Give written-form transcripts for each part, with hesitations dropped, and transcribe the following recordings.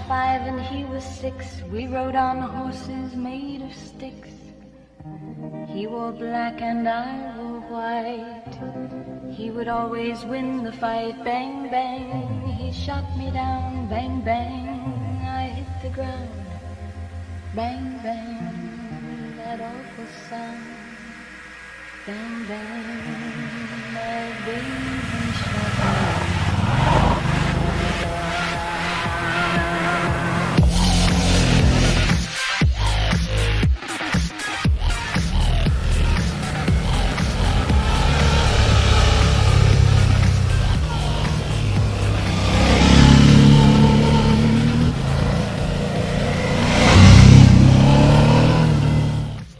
5 and he was 6. We rode on horses made of sticks. He wore black and I wore white. He would always win the fight. Bang, bang, he shot me down. Bang, bang, I hit the ground. Bang, bang, that awful sound. Bang, bang, my baby shot me.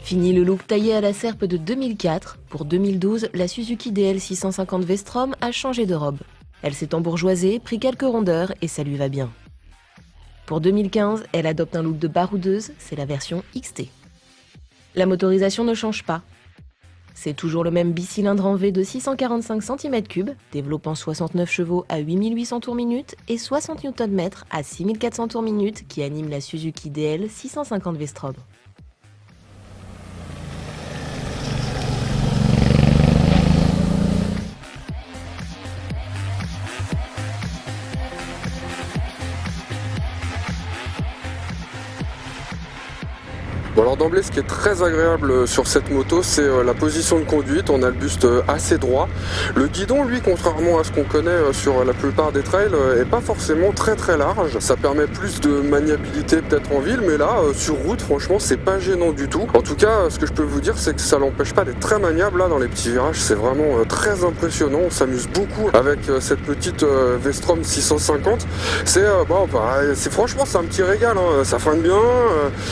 Fini le look taillé à la serpe de 2004, pour 2012, la Suzuki DL 650 V-Strom a changé de robe. Elle s'est embourgeoisée, pris quelques rondeurs et ça lui va bien. Pour 2015, elle adopte un look de baroudeuse, c'est la version XT. La motorisation ne change pas. C'est toujours le même bicylindre en V de 645 cm3, développant 69 chevaux à 8800 tours-minute et 60 Nm à 6400 tours-minute qui anime la Suzuki DL 650 V-Strom. Bon alors d'emblée, ce qui est très agréable sur cette moto, c'est la position de conduite. On a le buste assez droit. Le guidon, lui, contrairement à ce qu'on connaît sur la plupart des trails, est pas forcément très large. Ça permet plus de maniabilité peut-être en ville, mais là, sur route, franchement, c'est pas gênant du tout. En tout cas, ce que je peux vous dire, c'est que ça l'empêche pas d'être très maniable là dans les petits virages. C'est vraiment très impressionnant. On s'amuse beaucoup avec cette petite V-Strom 650. C'est franchement, c'est un petit régal. Hein. Ça freine bien,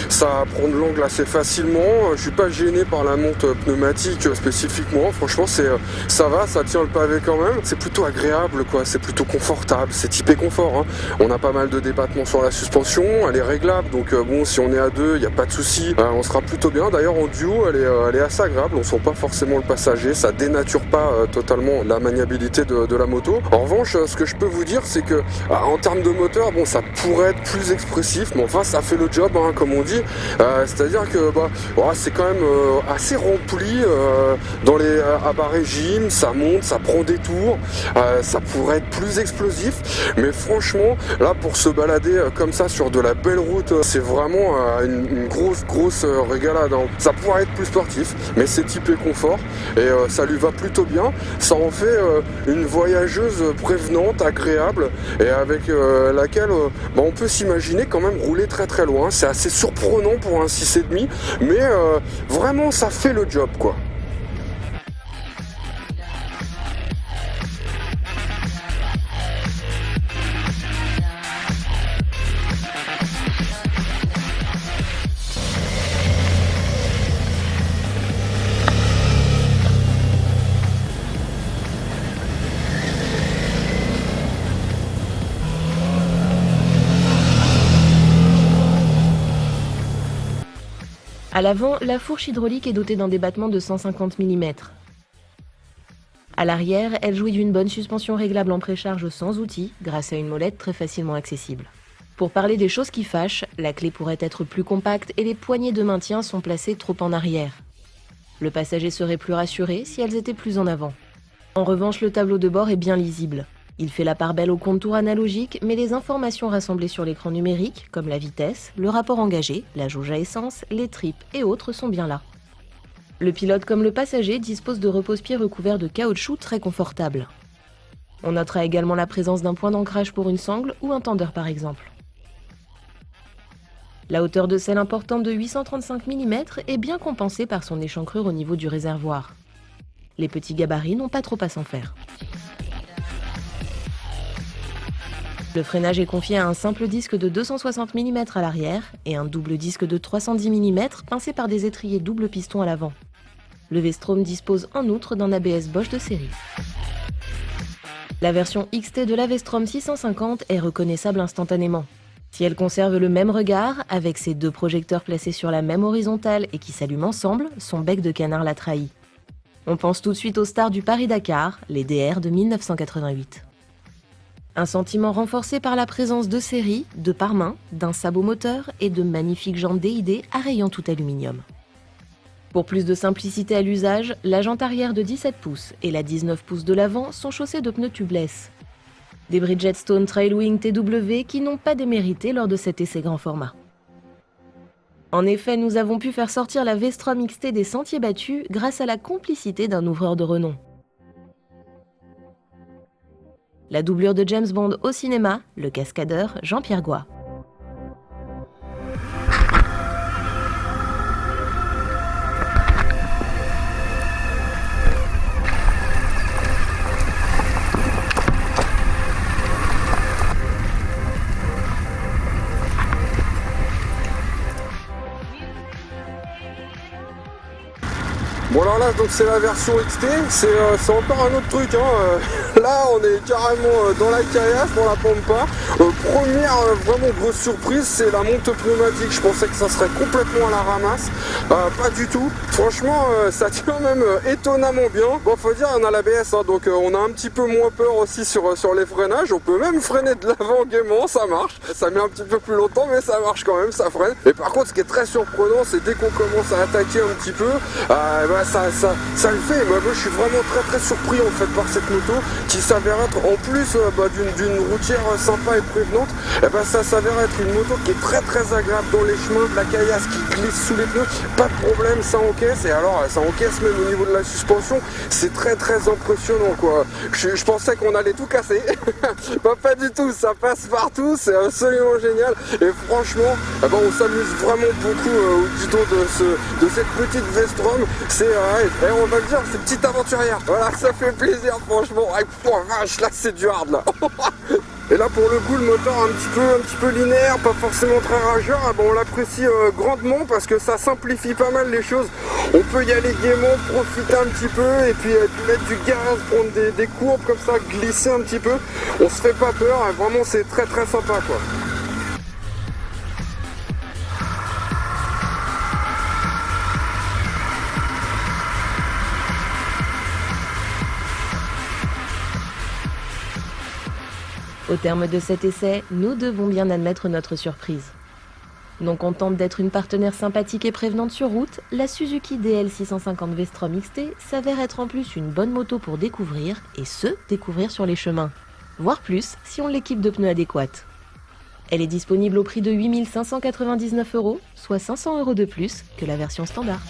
ça prend de l'angle assez facilement. Je suis pas gêné par la monte pneumatique spécifiquement. Franchement, ça va, ça tient le pavé quand même. C'est plutôt agréable, quoi. C'est plutôt confortable. C'est typé confort. Hein. On a pas mal de débattements sur la suspension. Elle est réglable, donc bon, si on est à deux, il n'y a pas de souci. On sera plutôt bien. D'ailleurs, en duo, elle est assez agréable. On sent pas forcément le passager. Ça dénature pas totalement la maniabilité de la moto. En revanche, ce que je peux vous dire, c'est que en termes de moteur, bon, ça pourrait être plus expressif, mais enfin, ça fait le job, hein, comme on dit. C'est-à-dire que c'est quand même assez rempli dans les à bas régime, ça monte, ça prend des tours, ça pourrait être plus explosif, mais franchement, là pour se balader comme ça sur de la belle route, c'est vraiment une grosse régalade. Hein. Ça pourrait être plus sportif, mais c'est typé confort et ça lui va plutôt bien. Ça en fait une voyageuse prévenante, agréable et avec laquelle on peut s'imaginer quand même rouler très loin. C'est assez surprenant pour un 6,5, mais vraiment ça fait le job, quoi. À l'avant, la fourche hydraulique est dotée d'un débattement de 150 mm. À l'arrière, elle jouit d'une bonne suspension réglable en précharge sans outils, grâce à une molette très facilement accessible. Pour parler des choses qui fâchent, la clé pourrait être plus compacte et les poignées de maintien sont placées trop en arrière. Le passager serait plus rassuré si elles étaient plus en avant. En revanche, le tableau de bord est bien lisible. Il fait la part belle au contour analogique, mais les informations rassemblées sur l'écran numérique, comme la vitesse, le rapport engagé, la jauge à essence, les tripes et autres sont bien là. Le pilote comme le passager dispose de repose-pieds recouverts de caoutchouc très confortables. On notera également la présence d'un point d'ancrage pour une sangle ou un tendeur par exemple. La hauteur de selle importante de 835 mm est bien compensée par son échancrure au niveau du réservoir. Les petits gabarits n'ont pas trop à s'en faire. Le freinage est confié à un simple disque de 260 mm à l'arrière et un double disque de 310 mm pincé par des étriers double piston à l'avant. Le V-Strom dispose en outre d'un ABS Bosch de série. La version XT de la V-Strom 650 est reconnaissable instantanément. Si elle conserve le même regard, avec ses deux projecteurs placés sur la même horizontale et qui s'allument ensemble, son bec de canard l'a trahi. On pense tout de suite aux stars du Paris-Dakar, les DR de 1988. Un sentiment renforcé par la présence de série, de pare-main, d'un sabot moteur et de magnifiques jantes DID à rayant tout aluminium. Pour plus de simplicité à l'usage, la jante arrière de 17 pouces et la 19 pouces de l'avant sont chaussées de pneus tubeless. Des Bridgestone Trailwing TW qui n'ont pas démérité lors de cet essai grand format. En effet, nous avons pu faire sortir la V-Strom XT des sentiers battus grâce à la complicité d'un ouvreur de renom. La doublure de James Bond au cinéma, le cascadeur Jean-Pierre Goy. Bon alors là donc c'est la version XT, c'est encore un autre truc hein. Là on est carrément dans la caillasse, dans la pampa. Première vraiment grosse surprise, c'est la monte pneumatique. Je pensais que ça serait complètement à la ramasse, pas du tout. Franchement ça tient même étonnamment bien. Bon faut dire on a l'ABS hein, donc on a un petit peu moins peur aussi sur les freinages. On peut même freiner de l'avant gaiement, ça marche. Ça met un petit peu plus longtemps mais ça marche quand même, ça freine. Et par contre ce qui est très surprenant c'est dès qu'on commence à attaquer un petit peu, ça le fait. Moi je suis vraiment très surpris en fait par cette moto qui s'avère être en plus d'une routière sympa et prévenante. Et ça s'avère être une moto qui est très agréable dans les chemins, de la caillasse qui glisse sous les pneus, pas de problème, ça encaisse. Et alors ça encaisse même au niveau de la suspension, c'est très impressionnant quoi. Je pensais qu'on allait tout casser. Pas du tout, ça passe partout, c'est absolument génial. Et franchement on s'amuse vraiment beaucoup au guidon de cette petite V-Strom. On va le dire, c'est petite aventurière. Voilà, ça fait plaisir franchement. Oh vache, là c'est du hard là. Et là pour le coup le moteur un petit peu linéaire, pas forcément très rageur, on l'apprécie grandement parce que ça simplifie pas mal les choses. On peut y aller gaiement, profiter un petit peu et puis mettre du gaz, prendre des courbes comme ça, glisser un petit peu. On se fait pas peur, vraiment c'est très sympa quoi. Au terme de cet essai, nous devons bien admettre notre surprise. Non contente d'être une partenaire sympathique et prévenante sur route, la Suzuki DL650 V-Strom XT s'avère être en plus une bonne moto pour découvrir, et découvrir sur les chemins. Voire plus si on l'équipe de pneus adéquats. Elle est disponible au prix de 8 599 €, soit 500 € de plus que la version standard.